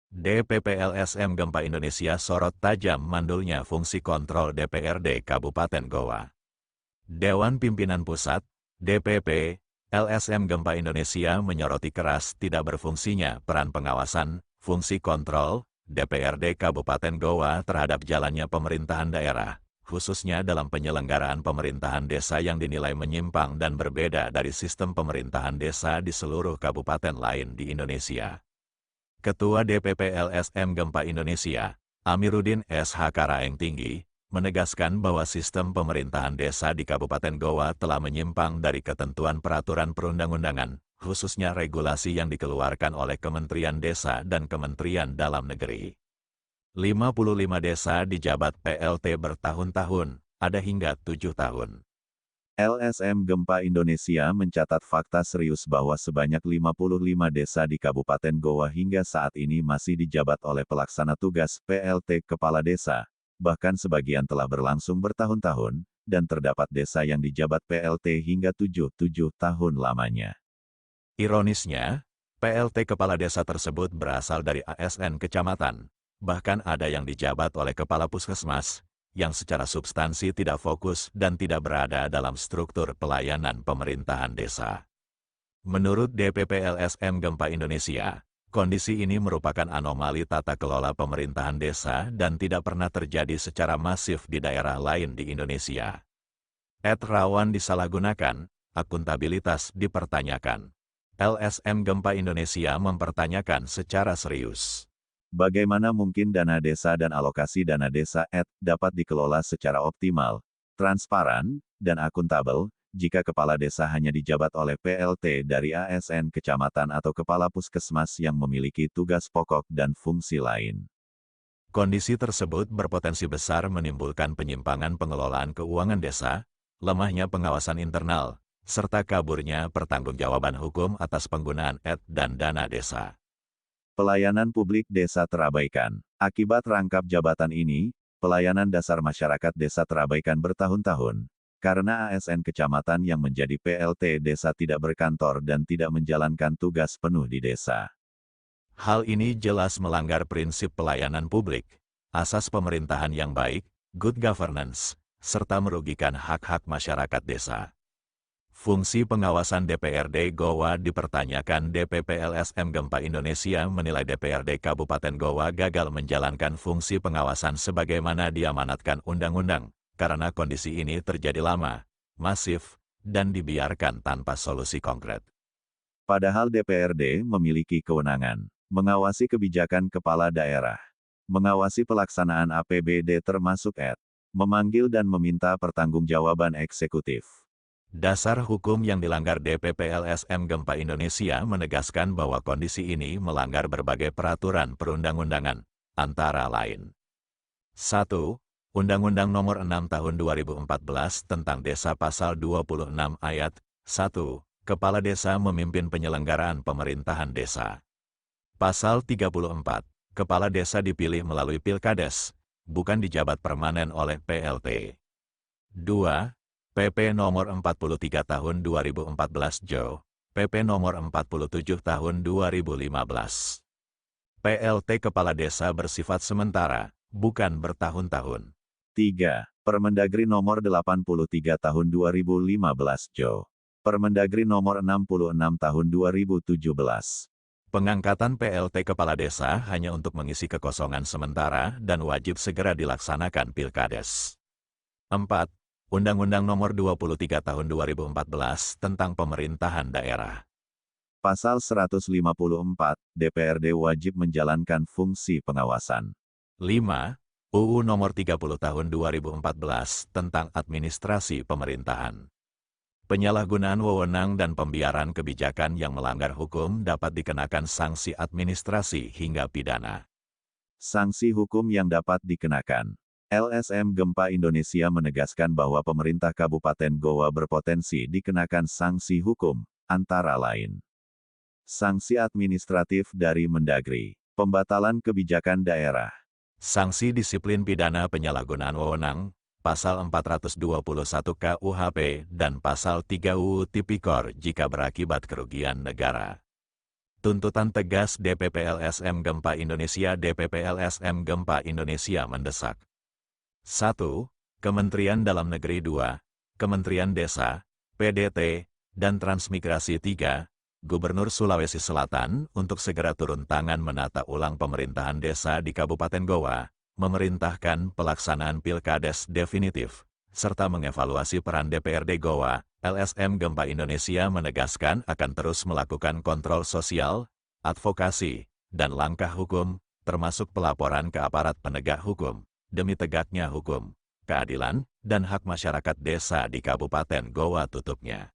DPP LSM Gempa Indonesia sorot tajam mandulnya fungsi kontrol DPRD Kabupaten Goa. Dewan Pimpinan Pusat, DPP, LSM Gempa Indonesia menyoroti keras tidak berfungsinya peran pengawasan, fungsi kontrol, DPRD Kabupaten Goa terhadap jalannya pemerintahan daerah, khususnya dalam penyelenggaraan pemerintahan desa yang dinilai menyimpang dan berbeda dari sistem pemerintahan desa di seluruh kabupaten lain di Indonesia. Ketua DPP LSM Gempa Indonesia, Amiruddin S.H. Karaeng Tinggi, menegaskan bahwa sistem pemerintahan desa di Kabupaten Goa telah menyimpang dari ketentuan peraturan perundang-undangan, khususnya regulasi yang dikeluarkan oleh Kementerian Desa dan Kementerian Dalam Negeri. 55 desa dijabat PLT bertahun-tahun, ada hingga 7 tahun. LSM Gempa Indonesia mencatat fakta serius bahwa sebanyak 55 desa di Kabupaten Goa hingga saat ini masih dijabat oleh pelaksana tugas PLT Kepala Desa, bahkan sebagian telah berlangsung bertahun-tahun, dan terdapat desa yang dijabat PLT hingga 7 tahun lamanya. Ironisnya, PLT Kepala Desa tersebut berasal dari ASN Kecamatan, bahkan ada yang dijabat oleh Kepala Puskesmas, yang secara substansi tidak fokus dan tidak berada dalam struktur pelayanan pemerintahan desa. Menurut DPP LSM Gempa Indonesia, kondisi ini merupakan anomali tata kelola pemerintahan desa dan tidak pernah terjadi secara masif di daerah lain di Indonesia. Rawan disalahgunakan, akuntabilitas dipertanyakan. LSM Gempa Indonesia mempertanyakan secara serius. Bagaimana mungkin dana desa dan alokasi dana desa dapat dikelola secara optimal, transparan, dan akuntabel, jika kepala desa hanya dijabat oleh PLT dari ASN Kecamatan atau Kepala Puskesmas yang memiliki tugas pokok dan fungsi lain. Kondisi tersebut berpotensi besar menimbulkan penyimpangan pengelolaan keuangan desa, lemahnya pengawasan internal, serta kaburnya pertanggungjawaban hukum atas penggunaan dan dana desa. Pelayanan publik desa terabaikan. Akibat rangkap jabatan ini, pelayanan dasar masyarakat desa terabaikan bertahun-tahun, karena ASN Kecamatan yang menjadi PLT desa tidak berkantor dan tidak menjalankan tugas penuh di desa. Hal ini jelas melanggar prinsip pelayanan publik, asas pemerintahan yang baik, good governance, serta merugikan hak-hak masyarakat desa. Fungsi pengawasan DPRD Goa dipertanyakan. DPP LSM Gempa Indonesia menilai DPRD Kabupaten Goa gagal menjalankan fungsi pengawasan sebagaimana diamanatkan undang-undang, karena kondisi ini terjadi lama, masif, dan dibiarkan tanpa solusi konkret. Padahal DPRD memiliki kewenangan mengawasi kebijakan kepala daerah, mengawasi pelaksanaan APBD termasuk memanggil dan meminta pertanggungjawaban eksekutif. Dasar hukum yang dilanggar DPP LSM Gempa Indonesia menegaskan bahwa kondisi ini melanggar berbagai peraturan perundang-undangan, antara lain. 1. Undang-Undang Nomor 6 Tahun 2014 tentang Desa Pasal 26 Ayat 1. Kepala Desa memimpin penyelenggaraan pemerintahan desa. Pasal 34. Kepala Desa dipilih melalui Pilkades, bukan dijabat permanen oleh PLT. 2. PP Nomor 43 Tahun 2014 Jo, PP Nomor 47 Tahun 2015. PLT Kepala Desa bersifat sementara, bukan bertahun-tahun. 3. Permendagri Nomor 83 Tahun 2015 Jo, Permendagri Nomor 66 Tahun 2017. Pengangkatan PLT Kepala Desa hanya untuk mengisi kekosongan sementara dan wajib segera dilaksanakan Pilkades. 4. Undang-Undang Nomor 23 Tahun 2014 tentang Pemerintahan Daerah. Pasal 154, DPRD wajib menjalankan fungsi pengawasan. 5. UU Nomor 30 Tahun 2014 tentang Administrasi Pemerintahan. Penyalahgunaan wewenang dan pembiaran kebijakan yang melanggar hukum dapat dikenakan sanksi administrasi hingga pidana. Sanksi hukum yang dapat dikenakan. LSM Gempa Indonesia menegaskan bahwa pemerintah Kabupaten Goa berpotensi dikenakan sanksi hukum, antara lain. Sanksi administratif dari Mendagri, pembatalan kebijakan daerah. Sanksi disiplin pidana penyalahgunaan wewenang, Pasal 421 KUHP dan Pasal 3 UU Tipikor jika berakibat kerugian negara. Tuntutan tegas DPP LSM Gempa Indonesia. DPP LSM Gempa Indonesia mendesak. 1. Kementerian Dalam Negeri. 2. Kementerian Desa, PDT, dan Transmigrasi. 3. Gubernur Sulawesi Selatan untuk segera turun tangan menata ulang pemerintahan desa di Kabupaten Goa, memerintahkan pelaksanaan pilkades definitif, serta mengevaluasi peran DPRD Goa. LSM Gempa Indonesia menegaskan akan terus melakukan kontrol sosial, advokasi, dan langkah hukum, termasuk pelaporan ke aparat penegak hukum, demi tegaknya hukum, keadilan, dan hak masyarakat desa di Kabupaten Goa. Tutupnya.